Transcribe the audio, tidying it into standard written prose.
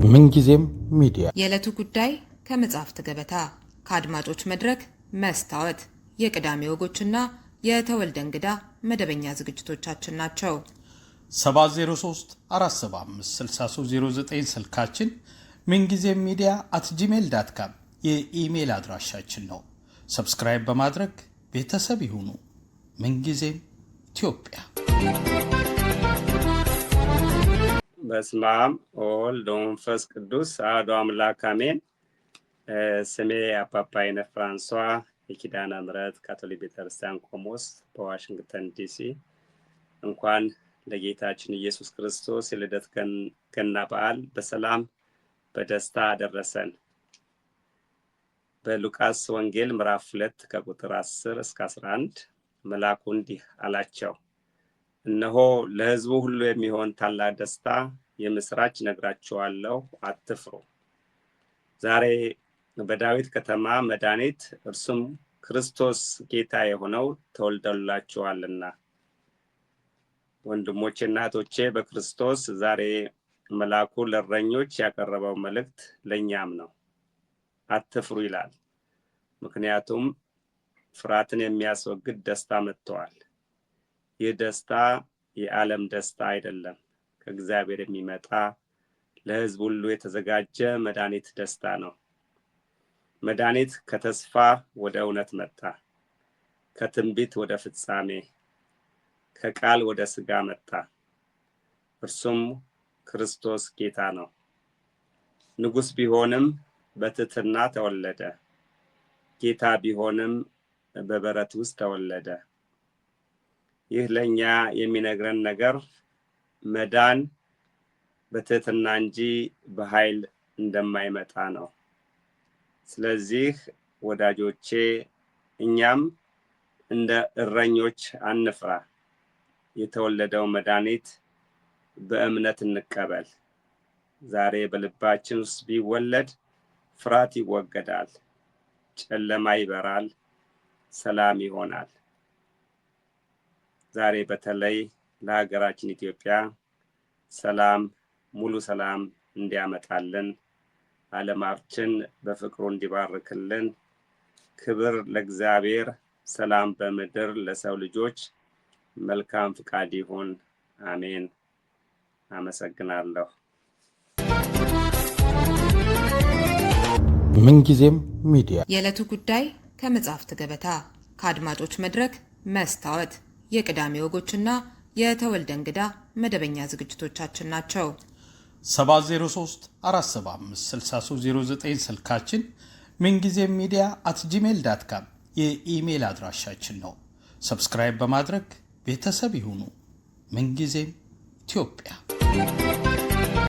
ምንጊዜም ሚዲያ የዕለቱ ጉዳይ ከመጽሐፍት ገበታ ከአድማጮች መድረክ መስታወት የቅዳሜ ወጎችና የተወልደ እንግዳ መደበኛ ዝግጅቶቻችን ናቸው። 703 475 6309 ስልካችን ምንጊዜም media@gmail.com የኢሜል አድራሻችን ነው። ሰብስክራይብ በማድረግ ቤተሰብ ይሁኑ። ምንጊዜም ኢትዮጵያ። በስመ አብ ወወልድ ወመንፈስ ቅዱስ አሐዱ አምላክ አሜን። ስሜ አፓፓ አይነ ፍራንሷ የኪዳነ ምሕረት ካቶሊክ ቤተክርስቲያን ቆሞስ በዋሽንግተን ዲሲ። እንኳን ለጌታችን ኢየሱስ ክርስቶስ የልደት ገና በዓል በሰላም በደስታ አደረሰን። በሉቃስ ወንጌል ምዕራፍ 2 ከቁጥር 10 እስከ 11 መልአኩ እንዲህ አላቸው፣ እነሆ ለሕዝቡ ሁሉ የሚሆን ታላቅ ደስታ የምስራች ነግራችኋለሁ፣ አትፍሩ። ዛሬ በዳዊት ከተማ መድኃኒት እርሱም ክርስቶስ ጌታ የሆነው ተወልዶላችኋልና። ወንድሞቼና እህቶቼ በክርስቶስ ዛሬ መልአኩ ለእረኞች ያቀረበው መልእክት ለእኛም ነው። አትፍሩ ይላል። ምክንያቱም ፍርሃትን የሚያስወግድ ደስታ መጥቷል። ይህ ደስታ የዓለም ደስታ አይደለም፣ ከእግዚአብሔር የሚመጣ ለሕዝብ ሁሉ የተዘጋጀ መድኃኒት ደስታ ነው። መድኃኒት ከተስፋ ወደ እውነት መጣ፣ ከትንቢት ወደ ፍጻሜ፣ ከቃል ወደ ሥጋ መጣ። እርሱም ክርስቶስ ጌታ ነው። ንጉሥ ቢሆንም በትሕትና ተወለደ፣ ጌታ ቢሆንም በበረት ውስጥ ተወለደ። ይህ ለእኛ የሚነግረን ነገር መዳን በትሕትና እንጂ በኃይል እንደማይመጣ ነው። ስለዚህ ወዳጆቼ እኛም እንደ እረኞች አንፍራ። የተወለደው መድኃኒት በእምነት እንቀበል። ዛሬ በልባችን ውስጥ ቢወለድ ፍርሃት ይወገዳል፣ ጨለማ ይበራል፣ ሰላም ይሆናል። ዛሬ በተለይ ለሀገራችን ኢትዮጵያ ሰላም፣ ሙሉ ሰላም እንዲያመጣልን፣ ዓለማችን በፍቅሩ እንዲባርክልን፣ ክብር ለእግዚአብሔር፣ ሰላም በምድር ለሰው ልጆች መልካም ፍቃድ ይሁን። አሜን። አመሰግናለሁ። ምንጊዜም ሚዲያ የዕለቱ ጉዳይ ከመጽሐፍት ገበታ ከአድማጮች መድረክ መስታወት የቅዳሜ ወጎችና የተወልደ እንግዳ መደበኛ ዝግጅቶቻችን ናቸው። 703 475 6309 ስልካችን ምንጊዜም media@gmail.com የኢሜል አድራሻችን ነው። ሰብስክራይብ በማድረግ ቤተሰብ ይሁኑ። ምንጊዜም ኢትዮጵያ።